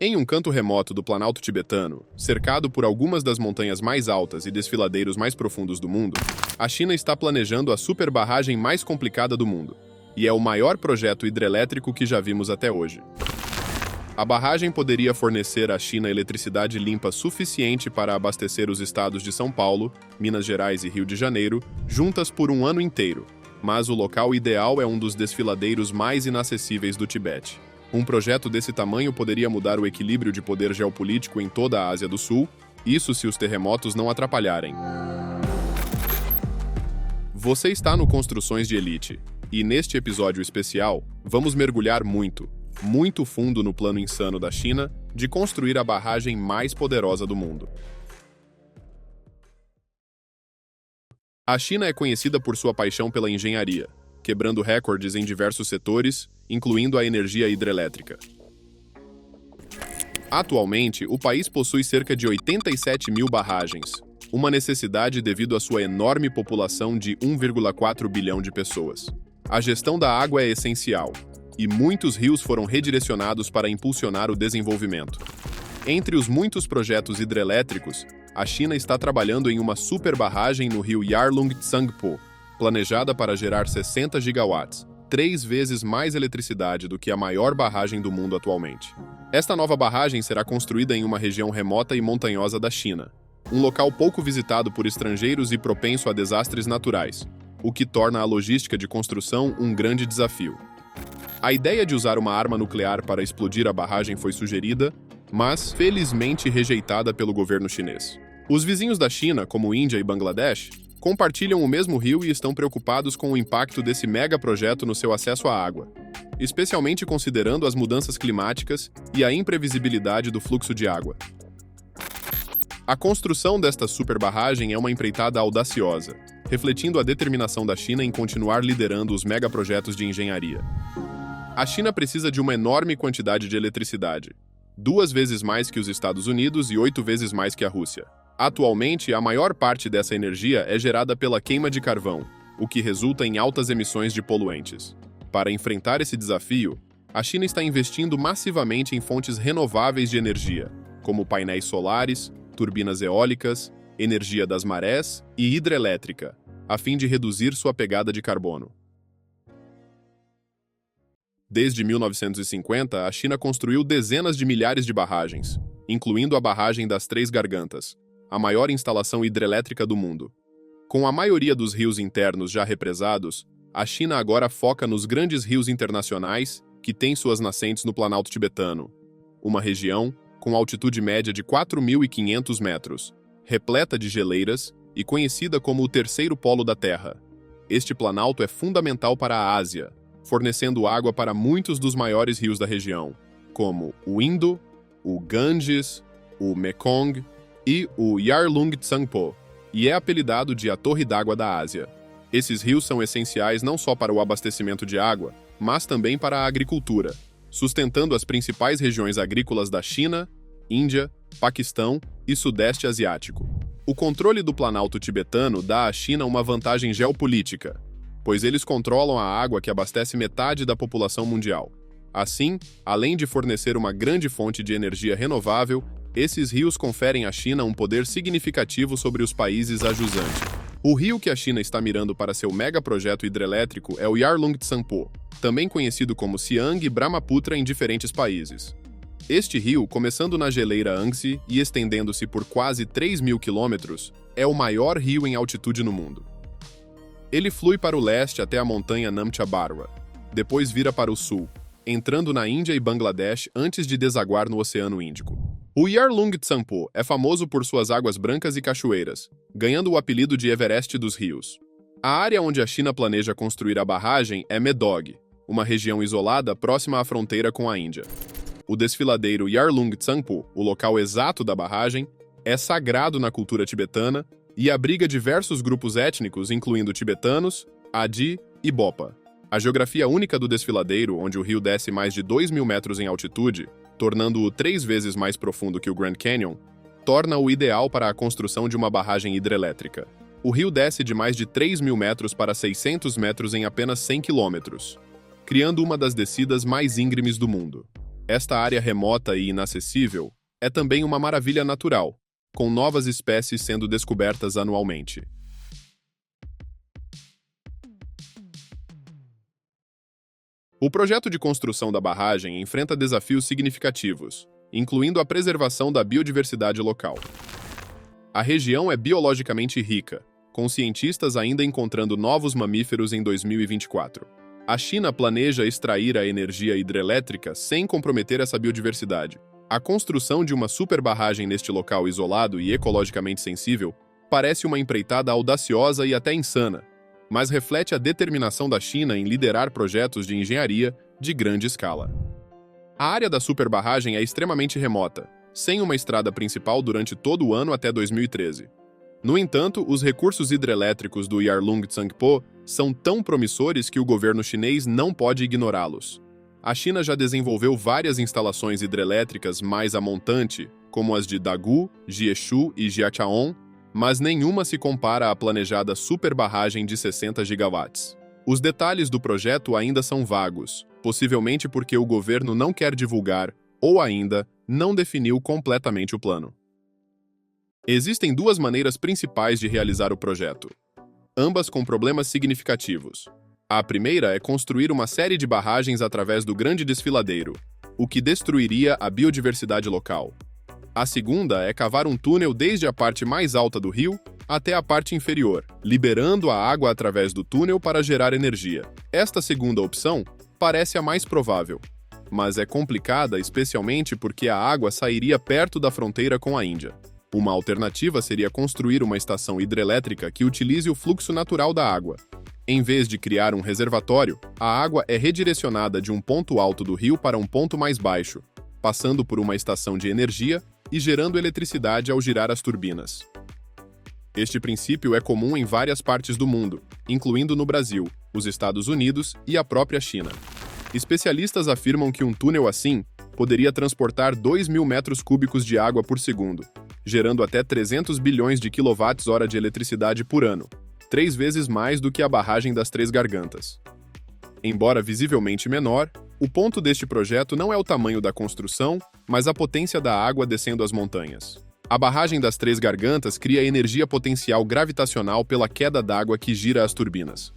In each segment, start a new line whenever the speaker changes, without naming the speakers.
Em um canto remoto do Planalto tibetano, cercado por algumas das montanhas mais altas e desfiladeiros mais profundos do mundo, a China está planejando a superbarragem mais complicada do mundo, e é o maior projeto hidrelétrico que já vimos até hoje. A barragem poderia fornecer à China eletricidade limpa suficiente para abastecer os estados de São Paulo, Minas Gerais e Rio de Janeiro, juntas por um ano inteiro, mas o local ideal é um dos desfiladeiros mais inacessíveis do Tibete. Um projeto desse tamanho poderia mudar o equilíbrio de poder geopolítico em toda a Ásia do Sul, isso se os terremotos não atrapalharem. Você está no Construções de Elite, e neste episódio especial, vamos mergulhar muito fundo no plano insano da China de construir a barragem mais poderosa do mundo. A China é conhecida por sua paixão pela engenharia, quebrando recordes em diversos setores, incluindo a energia hidrelétrica. Atualmente, o país possui cerca de 87 mil barragens, uma necessidade devido à sua enorme população de 1,4 bilhão de pessoas. A gestão da água é essencial, e muitos rios foram redirecionados para impulsionar o desenvolvimento. Entre os muitos projetos hidrelétricos, a China está trabalhando em uma superbarragem no rio Yarlung Tsangpo, planejada para gerar 60 gigawatts, 3 vezes mais eletricidade do que a maior barragem do mundo atualmente. Esta nova barragem será construída em uma região remota e montanhosa da China, um local pouco visitado por estrangeiros e propenso a desastres naturais, o que torna a logística de construção um grande desafio. A ideia de usar uma arma nuclear para explodir a barragem foi sugerida, mas felizmente rejeitada pelo governo chinês. Os vizinhos da China, como Índia e Bangladesh, compartilham o mesmo rio e estão preocupados com o impacto desse megaprojeto no seu acesso à água, especialmente considerando as mudanças climáticas e a imprevisibilidade do fluxo de água. A construção desta superbarragem é uma empreitada audaciosa, refletindo a determinação da China em continuar liderando os megaprojetos de engenharia. A China precisa de uma enorme quantidade de eletricidade, 2 vezes mais que os Estados Unidos e 8 vezes mais que a Rússia. Atualmente, a maior parte dessa energia é gerada pela queima de carvão, o que resulta em altas emissões de poluentes. Para enfrentar esse desafio, a China está investindo massivamente em fontes renováveis de energia, como painéis solares, turbinas eólicas, energia das marés e hidrelétrica, a fim de reduzir sua pegada de carbono. Desde 1950, a China construiu dezenas de milhares de barragens, incluindo a barragem das Três Gargantas, a maior instalação hidrelétrica do mundo. Com a maioria dos rios internos já represados, a China agora foca nos grandes rios internacionais que têm suas nascentes no Planalto tibetano, uma região com altitude média de 4.500 metros, repleta de geleiras e conhecida como o terceiro polo da Terra. Este planalto é fundamental para a Ásia, fornecendo água para muitos dos maiores rios da região, como o Indo, o Ganges, o Mekong e o Yarlung Tsangpo, e é apelidado de a Torre d'Água da Ásia. Esses rios são essenciais não só para o abastecimento de água, mas também para a agricultura, sustentando as principais regiões agrícolas da China, Índia, Paquistão e Sudeste Asiático. O controle do Planalto tibetano dá à China uma vantagem geopolítica, pois eles controlam a água que abastece metade da população mundial. Assim, além de fornecer uma grande fonte de energia renovável, esses rios conferem à China um poder significativo sobre os países adjuntos. O rio que a China está mirando para seu megaprojeto hidrelétrico é o Yarlung Tsangpo, também conhecido como Siang e Brahmaputra em diferentes países. Este rio, começando na geleira Yangtze e estendendo-se por quase 3.000 quilômetros, é o maior rio em altitude no mundo. Ele flui para o leste até a montanha Namcha Barwa, depois vira para o sul, entrando na Índia e Bangladesh antes de desaguar no Oceano Índico. O Yarlung Tsangpo é famoso por suas águas brancas e cachoeiras, ganhando o apelido de Everest dos rios. A área onde a China planeja construir a barragem é Medog, uma região isolada próxima à fronteira com a Índia. O desfiladeiro Yarlung Tsangpo, o local exato da barragem, é sagrado na cultura tibetana e abriga diversos grupos étnicos, incluindo tibetanos, Adi e Bopa. A geografia única do desfiladeiro, onde o rio desce mais de 2.000 metros em altitude, tornando-o 3 vezes mais profundo que o Grand Canyon, torna-o ideal para a construção de uma barragem hidrelétrica. O rio desce de mais de 3.000 metros para 600 metros em apenas 100 quilômetros, criando uma das descidas mais íngremes do mundo. Esta área remota e inacessível é também uma maravilha natural, com novas espécies sendo descobertas anualmente. O projeto de construção da barragem enfrenta desafios significativos, incluindo a preservação da biodiversidade local. A região é biologicamente rica, com cientistas ainda encontrando novos mamíferos em 2024. A China planeja extrair a energia hidrelétrica sem comprometer essa biodiversidade. A construção de uma superbarragem neste local isolado e ecologicamente sensível parece uma empreitada audaciosa e até insana, mas reflete a determinação da China em liderar projetos de engenharia de grande escala. A área da superbarragem é extremamente remota, sem uma estrada principal durante todo o ano até 2013. No entanto, os recursos hidrelétricos do Yarlung Tsangpo são tão promissores que o governo chinês não pode ignorá-los. A China já desenvolveu várias instalações hidrelétricas mais a montante, como as de Dagu, Jieshu e Jiachaon, mas nenhuma se compara à planejada superbarragem de 60 gigawatts. Os detalhes do projeto ainda são vagos, possivelmente porque o governo não quer divulgar ou ainda não definiu completamente o plano. Existem duas maneiras principais de realizar o projeto, ambas com problemas significativos. A primeira é construir uma série de barragens através do Grande Desfiladeiro, o que destruiria a biodiversidade local. A segunda é cavar um túnel desde a parte mais alta do rio até a parte inferior, liberando a água através do túnel para gerar energia. Esta segunda opção parece a mais provável, mas é complicada especialmente porque a água sairia perto da fronteira com a Índia. Uma alternativa seria construir uma estação hidrelétrica que utilize o fluxo natural da água. Em vez de criar um reservatório, a água é redirecionada de um ponto alto do rio para um ponto mais baixo, passando por uma estação de energia e gerando eletricidade ao girar as turbinas. Este princípio é comum em várias partes do mundo, incluindo no Brasil, os Estados Unidos e a própria China. Especialistas afirmam que um túnel assim poderia transportar 2.000 metros cúbicos de água por segundo, gerando até 300 bilhões de kWh de eletricidade por ano, 3 vezes mais do que a barragem das Três Gargantas. Embora visivelmente menor, o ponto deste projeto não é o tamanho da construção, mas a potência da água descendo as montanhas. A barragem das Três Gargantas cria energia potencial gravitacional pela queda d'água que gira as turbinas.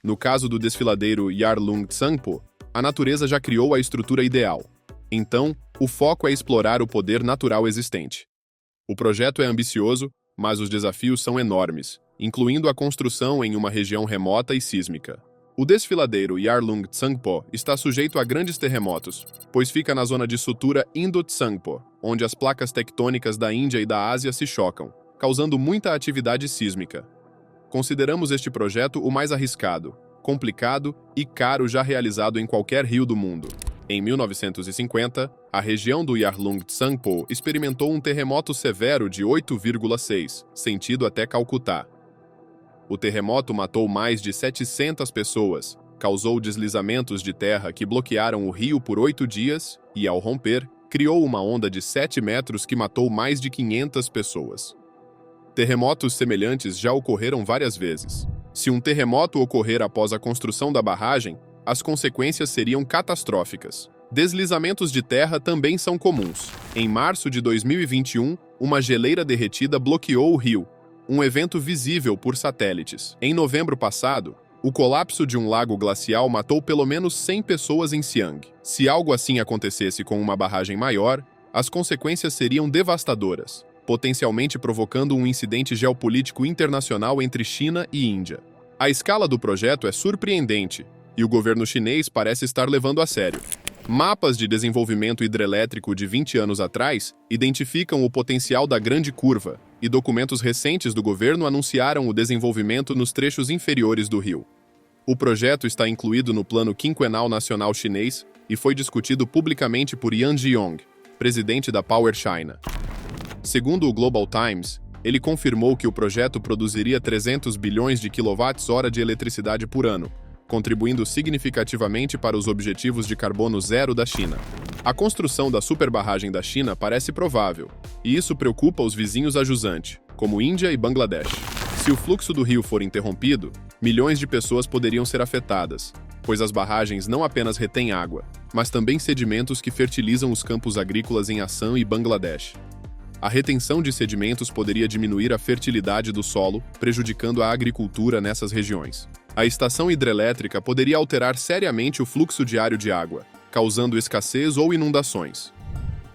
No caso do desfiladeiro Yarlung Tsangpo, a natureza já criou a estrutura ideal. Então, o foco é explorar o poder natural existente. O projeto é ambicioso, mas os desafios são enormes, incluindo a construção em uma região remota e sísmica. O desfiladeiro Yarlung Tsangpo está sujeito a grandes terremotos, pois fica na zona de sutura Indo-Tsangpo, onde as placas tectônicas da Índia e da Ásia se chocam, causando muita atividade sísmica. Consideramos este projeto o mais arriscado, complicado e caro já realizado em qualquer rio do mundo. Em 1950, a região do Yarlung Tsangpo experimentou um terremoto severo de 8,6, sentido até Calcutá. O terremoto matou mais de 700 pessoas, causou deslizamentos de terra que bloquearam o rio por 8 dias e, ao romper, criou uma onda de 7 metros que matou mais de 500 pessoas. Terremotos semelhantes já ocorreram várias vezes. Se um terremoto ocorrer após a construção da barragem, as consequências seriam catastróficas. Deslizamentos de terra também são comuns. Em março de 2021, uma geleira derretida bloqueou o rio, um evento visível por satélites. Em novembro passado, o colapso de um lago glacial matou pelo menos 100 pessoas em Siang. Se algo assim acontecesse com uma barragem maior, as consequências seriam devastadoras, potencialmente provocando um incidente geopolítico internacional entre China e Índia. A escala do projeto é surpreendente, e o governo chinês parece estar levando a sério. Mapas de desenvolvimento hidrelétrico de 20 anos atrás identificam o potencial da Grande Curva, e documentos recentes do governo anunciaram o desenvolvimento nos trechos inferiores do rio. O projeto está incluído no Plano Quinquenal Nacional Chinês e foi discutido publicamente por Yang Zhiyong, presidente da Power China. Segundo o Global Times, ele confirmou que o projeto produziria 300 bilhões de kWh de eletricidade por ano, contribuindo significativamente para os objetivos de carbono zero da China. A construção da superbarragem da China parece provável, e isso preocupa os vizinhos a jusante, como Índia e Bangladesh. Se o fluxo do rio for interrompido, milhões de pessoas poderiam ser afetadas, pois as barragens não apenas retêm água, mas também sedimentos que fertilizam os campos agrícolas em Assam e Bangladesh. A retenção de sedimentos poderia diminuir a fertilidade do solo, prejudicando a agricultura nessas regiões. A estação hidrelétrica poderia alterar seriamente o fluxo diário de água, causando escassez ou inundações.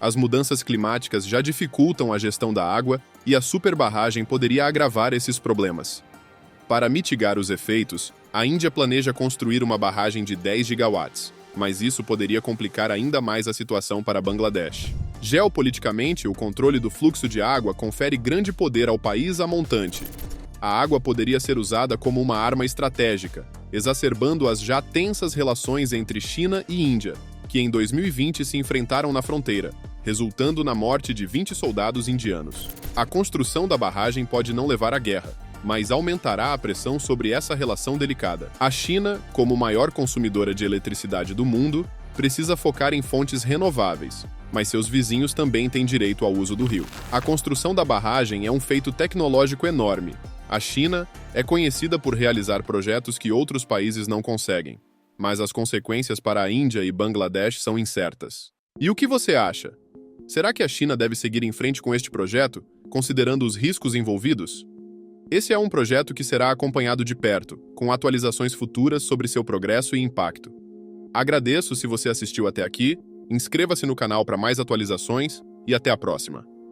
As mudanças climáticas já dificultam a gestão da água e a superbarragem poderia agravar esses problemas. Para mitigar os efeitos, a Índia planeja construir uma barragem de 10 gigawatts, mas isso poderia complicar ainda mais a situação para Bangladesh. Geopoliticamente, o controle do fluxo de água confere grande poder ao país a montante. A água poderia ser usada como uma arma estratégica, exacerbando as já tensas relações entre China e Índia, que em 2020 se enfrentaram na fronteira, resultando na morte de 20 soldados indianos. A construção da barragem pode não levar à guerra, mas aumentará a pressão sobre essa relação delicada. A China, como maior consumidora de eletricidade do mundo, precisa focar em fontes renováveis, mas seus vizinhos também têm direito ao uso do rio. A construção da barragem é um feito tecnológico enorme. A China é conhecida por realizar projetos que outros países não conseguem, mas as consequências para a Índia e Bangladesh são incertas. E o que você acha? Será que a China deve seguir em frente com este projeto, considerando os riscos envolvidos? Esse é um projeto que será acompanhado de perto, com atualizações futuras sobre seu progresso e impacto. Agradeço se você assistiu até aqui, inscreva-se no canal para mais atualizações e até a próxima.